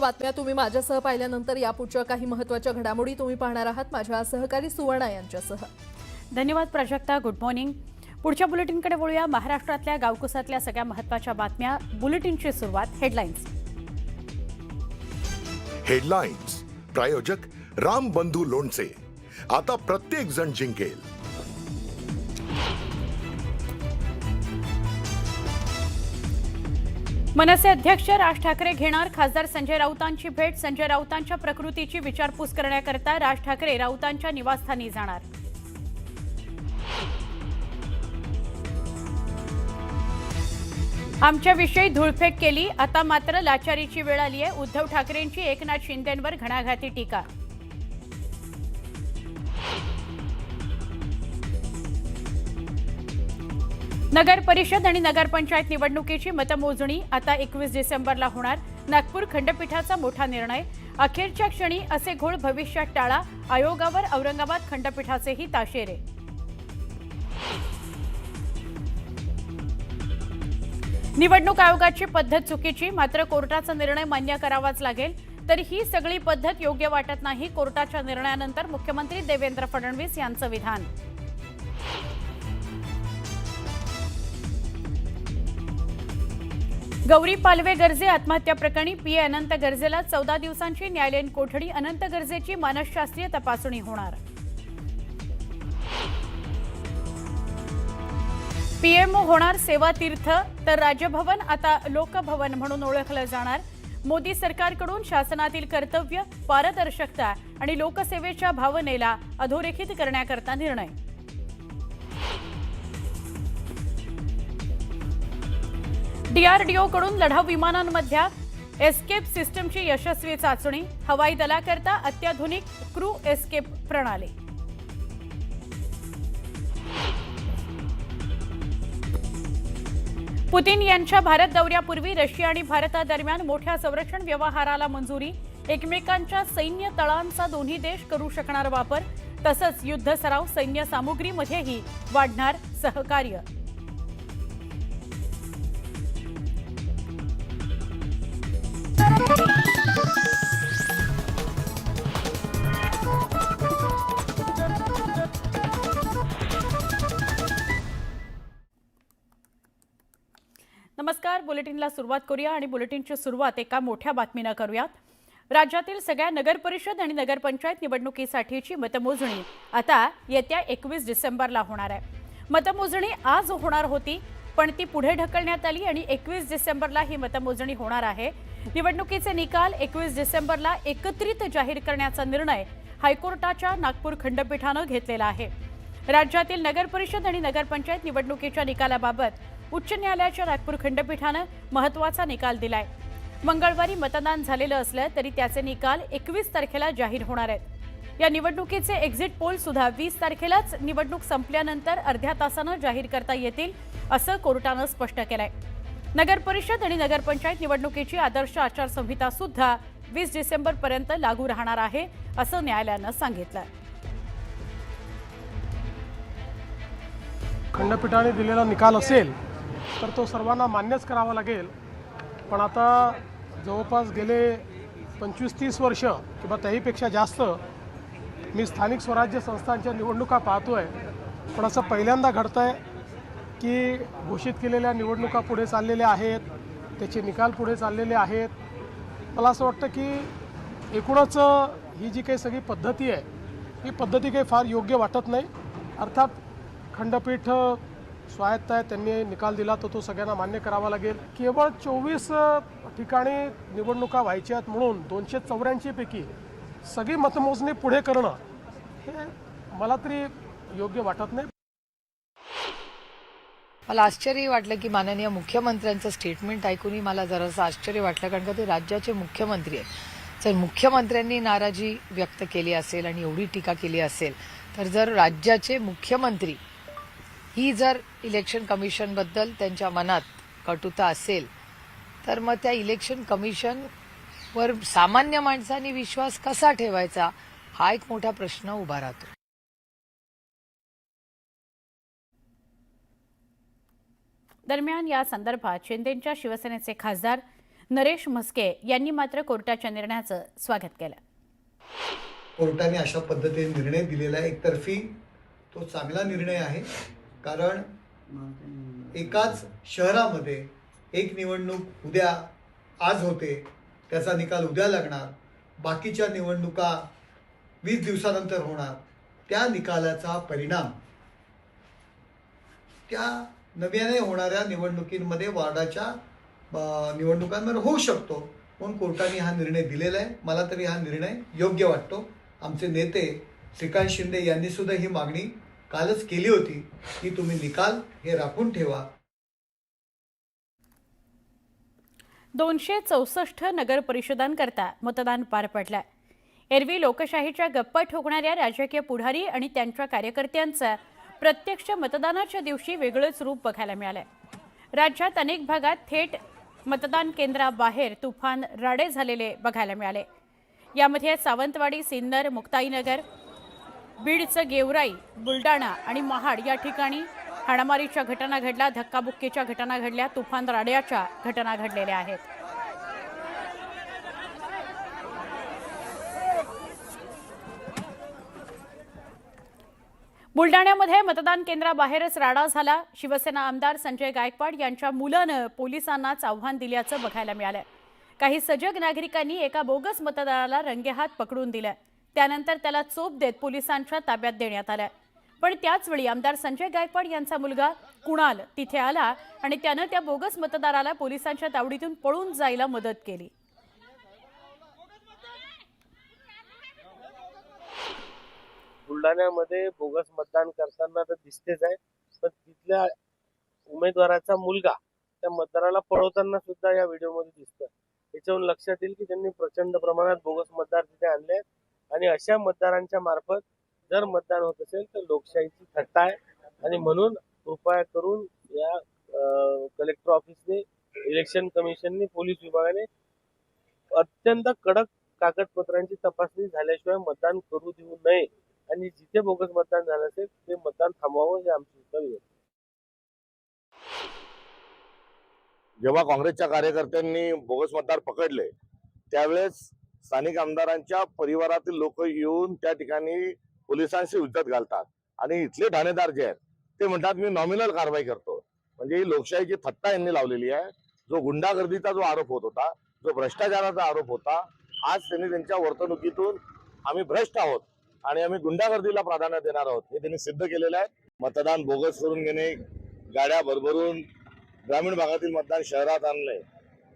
बातम्या तुम्ही माझ्यासह पाहिल्यानंतर यापुढच्या काही महत्त्वाच्या घडामोडी तुम्ही पाहणार आहात माझ्या सहकारी सुवर्णा यांच्यासह। धन्यवाद प्राजक्ता। Good morning. पुढच्या बुलेटिनकडे वळूया। महाराष्ट्रातल्या गावकुसातल्या सगळ्या महत्त्वाच्या बातम्या। बुलेटिनची सुरुवात हेडलाईन्स। हेडलाईन्स प्रायोजक राम बंधू लोणचे। आता प्रत्येक जण जिंकेल। मनसे अध्यक्ष राज ठाकरे घेणार खासदार संजय राऊतांची भेट। संजय राऊतांच्या प्रकृतीची विचारपूस करण्याकरता राज ठाकरे राऊतांच्या निवासस्थानी जाणार। आमच्याविषयी धूळफेक केली, आता मात्र लाचारीची वेळ आली आहे। उद्धव ठाकरेंची एकनाथ शिंदेंवर घणाघाती टीका। नगर परिषद आणि नगरपंचायत निवडणुकीची मतमोजणी आता 21 डिसेंबरला होणार। नागपूर खंडपीठाचा मोठा निर्णय। अखेरच्या क्षणी असे घोळ भविष्यात टाळा। आयोगावर औरंगाबाद खंडपीठाचेही ताशेरे। निवडणूक आयोगाची पद्धत चुकीची, मात्र कोर्टाचा निर्णय मान्य करावाच लागेल। तर ही सगळी पद्धत योग्य वाटत नाही। कोर्टाच्या निर्णयानंतर मुख्यमंत्री देवेंद्र फडणवीस यांचं विधान। गौरी पालवे गर्जे आत्महत्या प्रकरणी पीए अनंत गर्जेला 14 दिवसांची न्यायालयीन कोठडी। अनंत गर्जेची मानसशास्त्रीय तपासणी होणार। पीएमओ होणार सेवा तीर्थ, तर राजभवन आता लोकभवन म्हणून ओळखलं जाणार। मोदी सरकारकडून शासनातील कर्तव्य, पारदर्शकता आणि लोकसेवेच्या भावनेला अधोरेखित करण्याकरता निर्णय। डीआरडीओकडून लढाऊ विमानांमधल्या एस्केप सिस्टमची यशस्वी चाचणी। हवाई दलाकरता अत्याधुनिक क्रू एस्केप प्रणाली। पुतीन यांच्या भारत दौऱ्यापूर्वी रशिया आणि भारतादरम्यान मोठ्या संरक्षण व्यवहाराला मंजुरी। एकमेकांच्या सैन्य तळांचा दोन्ही देश करू शकणार वापर। तसंच युद्ध सराव, सैन्य सामुग्रीमध्येही वाढणार सहकार्य। नमस्कार। बुलेटिनला सुरुवात करूया आणि बुलेटिनची सुरुवात एका मोठ्या बातमीने करूयात। राज्यातील सगळ्या नगर परिषद आणि नगरपंचायत निवडणुकीसाठीची मतमोजणी आता येत्या 21 डिसेंबरला होणार आहे। मतमोजणी आज होणार होती, पण ती पुढे ढकलण्यात आली आणि 21 डिसेंबरला ही मतमोजणी होणार आहे। निवडणुकीचे निकाल 21 डिसेंबरला एकत्रित जाहीर करण्याचा निर्णय हायकोर्टाच्या नागपूर खंडपीठाने घेतलेला आहे। राज्यातील नगर परिषद आणि नगरपंचायत निवडणुकीच्या निकालाबाबत उच्च न्यायालयाच्या नागपूर खंडपीठाने महत्त्वाचा निकाल दिलाय। मंगळवारी मतदान झालेलं असलं तरी त्याचे निकाल 21 तारखेला जाहीर होणार आहेत। या निवडणुकीचे एक्झिट पोल सुद्धा 20 तारखेलाच निवडणूक संपल्यानंतर अर्ध्या तासाने जाहीर करता येतील, असं कोर्टाने स्पष्ट केलंय। नगर परिषद आणि नगरपंचायत निवडणुकीची आदर्श आचारसंहिता सुद्धा 20 डिसेंबर पर्यंत लागू राहणार आहे, असं न्यायालयाने सांगितलं। खंडपीठाने दिलेला निकाल असेल तर तो सर्वांना मान्यच करावा लागेल। पण आता जवळपास गेले 25-30 वर्ष किंवा त्याहीपेक्षा जास्त मी स्थानिक स्वराज्य संस्थांच्या निवडणुका पाहतोय, पण असं पहिल्यांदा घडतंय की घोषित केलेल्या निवडणुका पुढे चाललेल्या आहेत, त्याचे निकाल पुढे चाललेले आहेत। मला असं वाटतं की एकूणच ही जी काही सगळी पद्धती आहे ही पद्धती काही फार योग्य वाटत नाही। अर्थात खंडपीठ स्वायत्त आहे, त्यांनी निकाल दिला तर तो सगळ्यांना मान्य करावा लागेल। केवळ 24 ठिकाणी निवडणुका व्हायच्यात म्हणून 284 पैकी सगळी मतमोजणी पुढे करणं हे मला तरी योग्य वाटत नाही। मला आश्चर्य वाटलं की माननीय मुख्यमंत्र्यांचं स्टेटमेंट ऐकूनही मला जरासं आश्चर्य वाटलं, कारण का ते राज्याचे मुख्यमंत्री आहेत। जर मुख्यमंत्र्यांनी नाराजी व्यक्त केली असेल आणि एवढी टीका केली असेल, तर जर राज्याचे मुख्यमंत्री ही जर इलेक्शन कमिशनबद्दल त्यांच्या मनात कटुता असेल, तर मग त्या इलेक्शन कमिशनवर सामान्य माणसांनी विश्वास कसा ठेवायचा हा एक मोठा प्रश्न उभा राहतो। दरम्यान या संदर्भात शिंदेच्या शिवसेनेचे खासदार नरेश म्हस्के यांनी मात्र कोर्टाच्या निर्णयाचं स्वागत केलं. कोर्टाने अशा पद्धतीने निर्णय दिलेला आहे. एकतर्फी तो चांगला निर्णय आहे, कारण एकाच शहरामध्ये एक निवडणूक आज होते, त्याचा निकाल उद्या लागणार, बाकीच्या निवडणुका 20 दिवसानंतर होणार. त्या निकालाचा परिणाम त्या नव्याने होणाऱ्या निवडणुकींमध्ये वॉर्डाच्या निवडणुकांवर होऊ शकतो. म्हणून कोर्टाने हा निर्णय दिलेला आहे. मला तरी हा निर्णय योग्य वाटतो. आमचे नेते श्रीकांत शिंदे यांनी सुद्धा ही मागणी कालच केली होती की तुम्ही निकाल हे राखून ठेवा. 264 नगर परिषदांकरता मतदान पार पडलं. एरवी लोकशाहीच्या गप्पा ठोकणाऱ्या राजकीय पुढारी आणि त्यांच्या कार्यकर्त्यांचं प्रत्यक्ष मतदानाच्या दिवशी वेगळंच रूप बघायला मिळालंय. राज्यात अनेक भागात थेट मतदान केंद्राबाहेर तुफान राडे झालेले बघायला मिळाले. यामध्ये सावंतवाडी, सिन्नर, मुक्ताईनगर, बीडचं गेवराई, बुलडाणा आणि महाड या ठिकाणी हाणामारीच्या घटना घडल्या, धक्काबुक्कीच्या घटना घडल्या, तुफान राड्याच्या घटना घडलेल्या आहेत. बुलडाण्यामध्ये मतदान केंद्राबाहेरच राडा झाला. शिवसेना आमदार संजय गायकवाड यांच्या मुलानं पोलिसांनाच आव्हान दिल्याचं बघायला मिळालं. काही सजग नागरिकांनी एका बोगस मतदाराला रंगेहात पकडून दिलं. त्यानंतर त्याला चोप देत पोलिसांच्या ताब्यात देण्यात आलं. पण त्याचवेळी आमदार संजय गायकवाड यांचा मुलगा कुणाल तिथे आला आणि त्यानं त्या बोगस मतदाराला पोलिसांच्या तावडीतून पळून जायला मदत केली. बुलढाण्यामध्ये बोगस मतदान करताना तर दिसतेच आहे, पण तिथल्या उमेदवाराचा मुलगा त्या मतदाराला पळवताना सुद्धा या व्हिडिओमध्ये दिसतं. याच्यावरून लक्षात येईल की त्यांनी प्रचंड प्रमाणात बोगस मतदार तिथे आणले आहेत आणि अशा मतदारांच्या मार्फत जर मतदान होत असेल तर लोकशाहीची थट्टा आहे. आणि म्हणून कृपया करून या कलेक्टर ऑफिसने, इलेक्शन कमिशनने, पोलीस विभागाने अत्यंत कडक कागदपत्रांची तपासणी झाल्याशिवाय मतदान करू देऊ नये आणि जिथे बोगस मतदान झालं असेल ते मतदान थांबवावं हे आमची विनंती. जेव्हा काँग्रेसच्या कार्यकर्त्यांनी बोगस मतदार पकडले त्यावेळेस स्थानिक आमदारांच्या परिवारातील लोक येऊन त्या ठिकाणी पोलिसांशी हुज्जत घालतात आणि इथले ठाणेदार जे आहेत ते म्हणतात मी नॉमिनल कारवाई करतो. म्हणजे ही लोकशाहीची थट्टा यांनी लावलेली आहे. जो गुंडागर्दीचा जो आरोप होत होता, जो भ्रष्टाचाराचा आरोप होता, आज त्यांनी त्यांच्या वर्तणुकीतून आम्ही भ्रष्ट आहोत आणि आम्ही गुंडागर्दीला प्राधान्य देणार आहोत हे त्यांनी सिद्ध केलेलं आहे. मतदान बोगस करून घेणे, गाड्या भरभरून ग्रामीण भागातील मतदान शहरात आणलंय,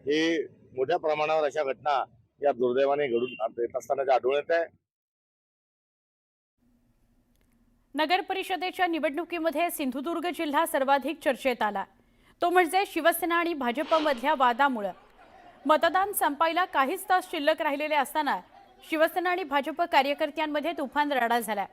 हे मोठ्या प्रमाणावर अशा घटना या दुर्दैवाने घडून येत असताना आढळून येत आहे. नगर परिषदेच्या निवडणुकीमध्ये सिंधुदुर्ग जिल्हा सर्वाधिक चर्चेत आला. तो म्हणजे शिवसेना आणि भाजपमधल्या वादामुळे. मतदान संपायला काहीच तास शिल्लक राहिलेले असताना शिवसेना आणि भाजप कार्यकर्त्यांमध्ये तुफान राडा झाला.